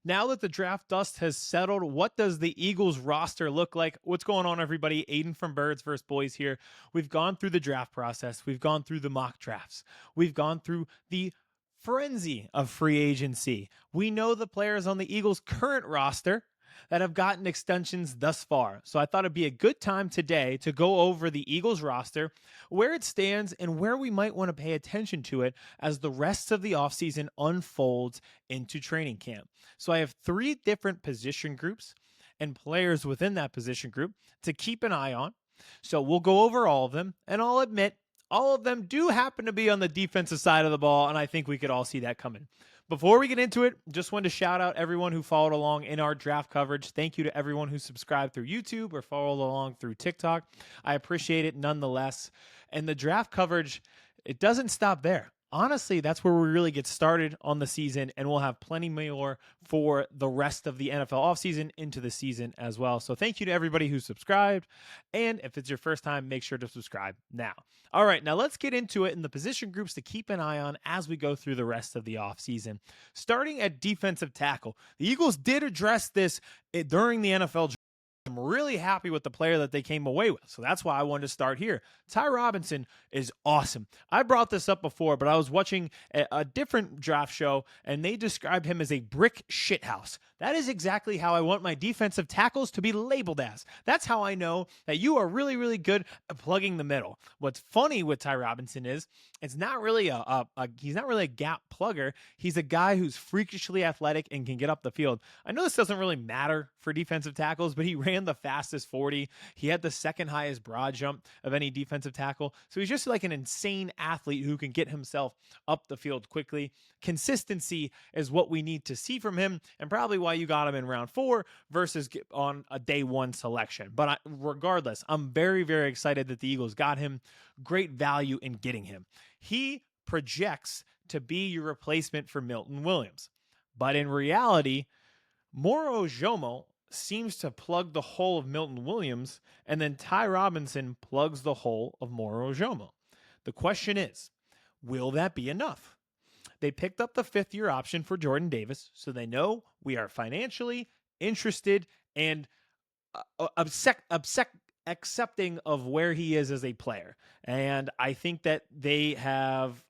Now that the draft dust has settled, what does the Eagles roster look like? What's going on, everybody? Aidan from Birds vs. Boys here. We've gone through the draft process. We've gone through the mock drafts. We've gone through the frenzy of free agency. We know the players on the Eagles' current roster that have gotten extensions thus far. So I thought it'd be a good time today to go over the Eagles roster, where it stands, and where we might want to pay attention to it as the rest of the offseason unfolds into training camp. So I have 3 different position groups and players within that position group to keep an eye on. So we'll go over all of them, and I'll admit all of them do happen to be on the defensive side of the ball, and I think we could all see that coming. Before we get into it, just wanted to shout out everyone who followed along in our draft coverage. Thank you to everyone who subscribed through YouTube or followed along through TikTok. I appreciate it nonetheless. And the draft coverage, it doesn't stop there. Honestly, that's where we really get started on the season, and we'll have plenty more for the rest of the NFL offseason into the season as well. So thank you to everybody who subscribed, and if it's your first time, make sure to subscribe now. All right, now let's get into it in the position groups to keep an eye on as we go through the rest of the offseason. Starting at defensive tackle, the Eagles did address this during the NFL draft. I'm really happy with the player that they came away with. So that's why I wanted to start here. Ty Robinson is awesome. I brought this up before, but I was watching a different draft show, and they described him as a brick shithouse. That is exactly how I want my defensive tackles to be labeled as. That's how I know that you are really, really good at plugging the middle. What's funny with Ty Robinson is it's not really he's not really a gap plugger. He's a guy who's freakishly athletic and can get up the field. I know this doesn't really matter for defensive tackles, but he ran the fastest 40. He had the second highest broad jump of any defensive tackle. So he's just like an insane athlete who can get himself up the field quickly. Consistency is what we need to see from him, and probably why you got him in round 4 versus on a day 1 selection. But regardless, I'm very, very excited that the Eagles got him. Great value in getting him. He projects to be your replacement for Milton Williams. But in reality, Moro Ojomo seems to plug the hole of Milton Williams, and then Ty Robinson plugs the hole of Moro Ojomo. The question is, will that be enough? They picked up the 5th-year option for Jordan Davis, so they know we are financially interested and accepting of where he is as a player. And I think that they have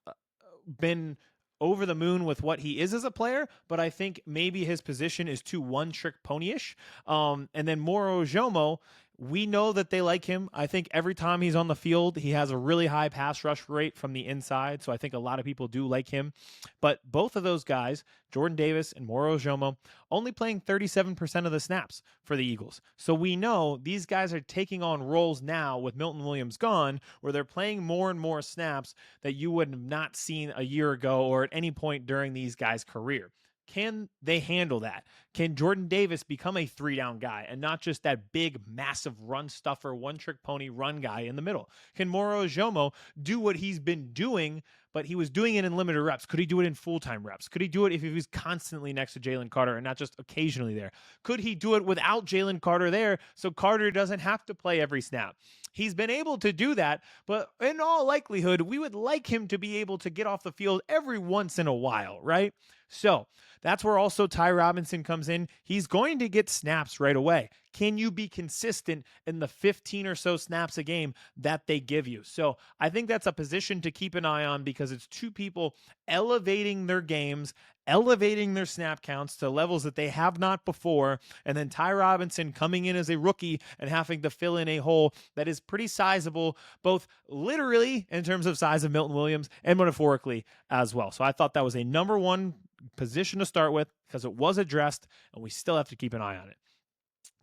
been over the moon with what he is as a player, but I think maybe his position is too one-trick pony-ish. And then Moro Ojomo, we know that they like him. I think every time he's on the field, he has a really high pass rush rate from the inside, so I think a lot of people do like him. But both of those guys, Jordan Davis and Moro Ojomo, only playing 37% of the snaps for the Eagles. So we know these guys are taking on roles now with Milton Williams gone, where they're playing more and more snaps that you would have not seen a year ago or at any point during these guys' career. Can they handle that? Can Jordan Davis become a 3-down guy and not just that big, massive run stuffer, one-trick pony run guy in the middle? Can Moro Ojomo do what he's been doing, but he was doing it in limited reps? Could he do it in full-time reps? Could he do it if he was constantly next to Jalen Carter and not just occasionally there? Could he do it without Jalen Carter there so Carter doesn't have to play every snap? He's been able to do that, but in all likelihood, we would like him to be able to get off the field every once in a while, right? So that's where also Ty Robinson comes in. He's going to get snaps right away. Can you be consistent in the 15 or so snaps a game that they give you? So I think that's a position to keep an eye on because it's 2 people elevating their games, elevating their snap counts to levels that they have not before, and then Ty Robinson coming in as a rookie and having to fill in a hole that is pretty sizable, both literally in terms of size of Milton Williams and metaphorically as well. So I thought that was a number 1 position to start with because it was addressed, and we still have to keep an eye on it.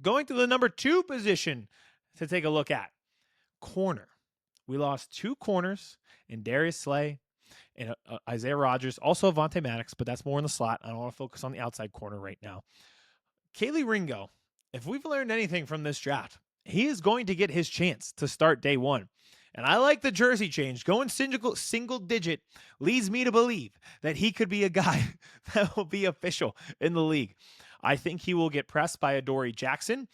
Going to the number 2 position to take a look at, corner. We lost 2 corners in Darius Slay and Isaiah Rodgers, also Avonte Maddox, but that's more in the slot. I don't want to focus on the outside corner right now. Kelee Ringo, if we've learned anything from this draft, he is going to get his chance to start day 1. And I like the jersey change. Going single digit leads me to believe that he could be a guy that will be official in the league. I think he will get pressed by Adoree Jackson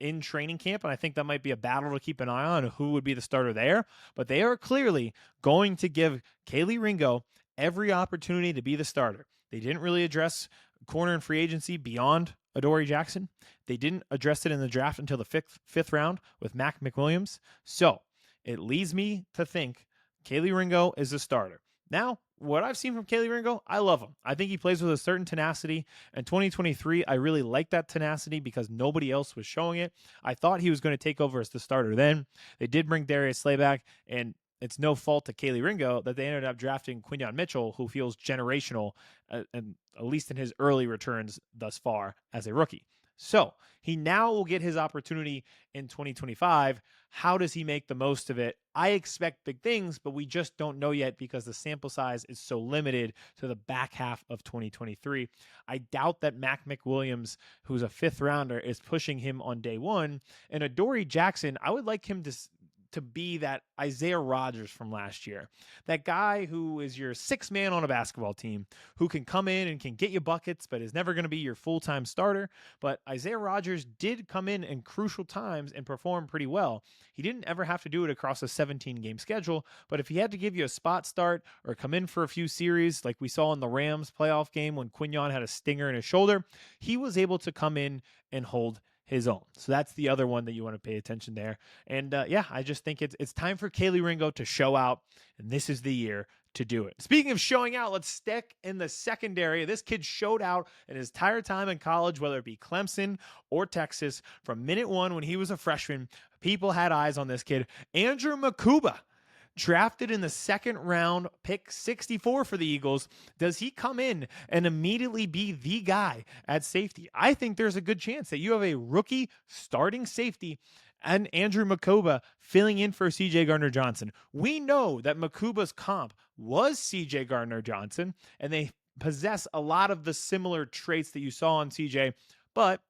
in training camp, and I think that might be a battle to keep an eye on who would be the starter there. But they are clearly going to give Kelee Ringo every opportunity to be the starter. They didn't really address corner in free agency beyond Adoree Jackson. They didn't address it in the draft until the fifth round with Mac McWilliams. So it leads me to think Kelee Ringo is a starter. Now, what I've seen from Kelee Ringo, I love him. I think he plays with a certain tenacity. In 2023, I really liked that tenacity because nobody else was showing it. I thought he was going to take over as the starter then. They did bring Darius back, and it's no fault to Kelee Ringo that they ended up drafting Quinyon Mitchell, who feels generational, and at least in his early returns thus far as a rookie. So he now will get his opportunity in 2025. How does he make the most of it? I expect big things, but we just don't know yet because the sample size is so limited to the back half of 2023. I doubt that Mac McWilliams, who's a fifth rounder, is pushing him on day one. And Adoree Jackson, I would like him to be that Isaiah Rodgers from last year, that guy who is your sixth man on a basketball team, who can come in and can get you buckets, but is never going to be your full-time starter. But Isaiah Rodgers did come in crucial times and perform pretty well. He didn't ever have to do it across a 17-game schedule, but if he had to give you a spot start or come in for a few series, like we saw in the Rams playoff game when Quinyon had a stinger in his shoulder, he was able to come in and hold his own. So that's the other one that you want to pay attention there. And I just think it's time for Kelee Ringo to show out, and this is the year to do it. Speaking of showing out, let's stick in the secondary. This kid showed out in his entire time in college, whether it be Clemson or Texas. From minute one when he was a freshman, people had eyes on this kid. Andrew Mukuba, drafted in the second round, pick 64 for the Eagles. Does he come in and immediately be the guy at safety? I think there's a good chance that you have a rookie starting safety and Andrew Mukuba filling in for CJ Gardner-Johnson. We know that Mukuba's comp was CJ Gardner-Johnson, and they possess a lot of the similar traits that you saw on CJ, but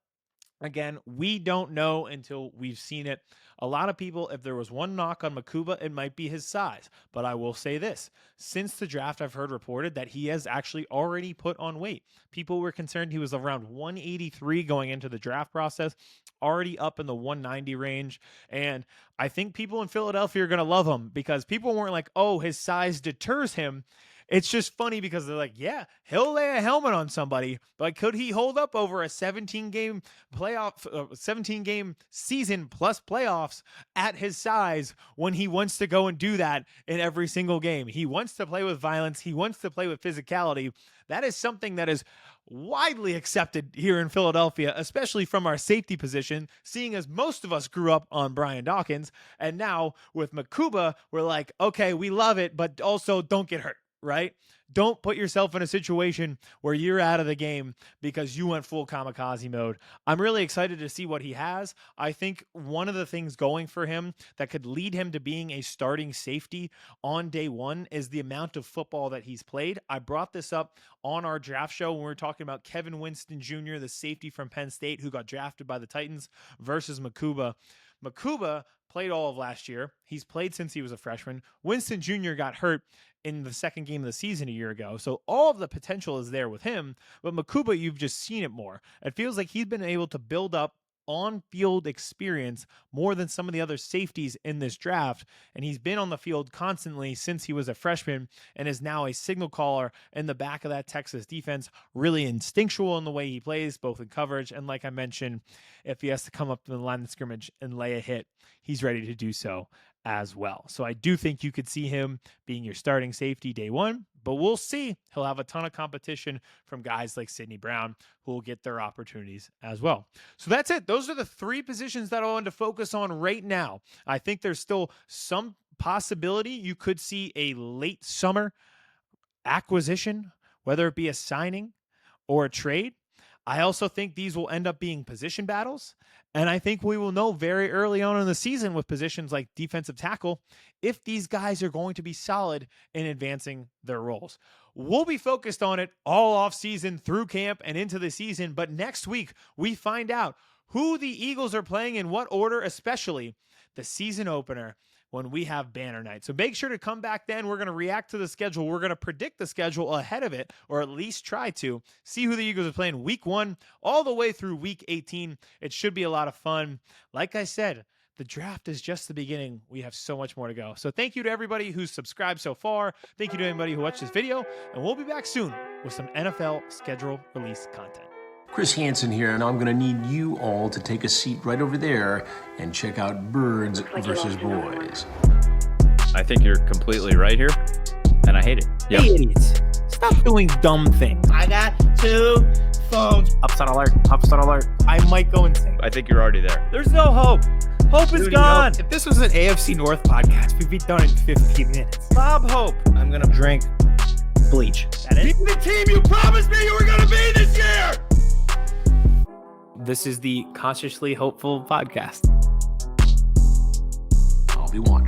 again, we don't know until we've seen it. A lot of people, if there was one knock on Mukuba, it might be his size. But I will say this. Since the draft, I've heard reported that he has actually already put on weight. People were concerned he was around 183 going into the draft process, already up in the 190 range. And I think people in Philadelphia are going to love him because people weren't like, oh, his size deters him. It's just funny because they're like, yeah, he'll lay a helmet on somebody, but could he hold up over a 17-game playoff, 17-game season plus playoffs at his size when he wants to go and do that in every single game? He wants to play with violence. He wants to play with physicality. That is something that is widely accepted here in Philadelphia, especially from our safety position, seeing as most of us grew up on Brian Dawkins. And now with Mukuba, we're like, okay, we love it, but also don't get hurt. Right? Don't put yourself in a situation where you're out of the game because you went full kamikaze mode. I'm really excited to see what he has. I think one of the things going for him that could lead him to being a starting safety on day one is the amount of football that he's played. I brought this up on our draft show when we were talking about Kevin Winston Jr., the safety from Penn State who got drafted by the Titans, versus Mukuba. Mukuba played all of last year. He's played since he was a freshman. Winston Jr. got hurt in the second game of the season a year ago. So all of the potential is there with him. But Mukuba, you've just seen it more. It feels like he's been able to build up on-field experience more than some of the other safeties in this draft, and he's been on the field constantly since he was a freshman and is now a signal caller in the back of that Texas defense, really instinctual in the way he plays, both in coverage and, like I mentioned, if he has to come up to the line of scrimmage and lay a hit, he's ready to do so as well. So I do think you could see him being your starting safety day one, but we'll see. He'll have a ton of competition from guys like Sidney Brown who will get their opportunities as well. So that's it. Those are the three positions that I want to focus on right now. I think there's still some possibility you could see a late summer acquisition, whether it be a signing or a trade. I also think these will end up being position battles. And I think we will know very early on in the season with positions like defensive tackle if these guys are going to be solid in advancing their roles. We'll be focused on it all off season through camp and into the season. But next week, we find out who the Eagles are playing in what order, especially the season opener when we have banner night. So make sure to come back then. We're going to react to the schedule. We're going to predict the schedule ahead of it, or at least try to see who the Eagles are playing week 1 all the way through week 18. It should be a lot of fun. Like I said, the draft is just the beginning. We have so much more to go. So thank you to everybody who's subscribed so far. Thank you to anybody who watched this video, and we'll be back soon with some NFL schedule release content. Chris Hansen here, and I'm going to need you all to take a seat right over there and check out Birds versus Boys. I think you're completely right here, and I hate it. Yep. Hey, idiots. Stop doing dumb things. I got 2 phones. Upside alert. Upside alert. I might go insane. I think you're already there. There's no hope. Hope is gone. If this was an AFC North podcast, we'd be done in 15 minutes. Bob Hope. I'm going to drink bleach. That is be the team you promised me you were going to be this year. This is the Consciously Hopeful podcast. I'll be watching.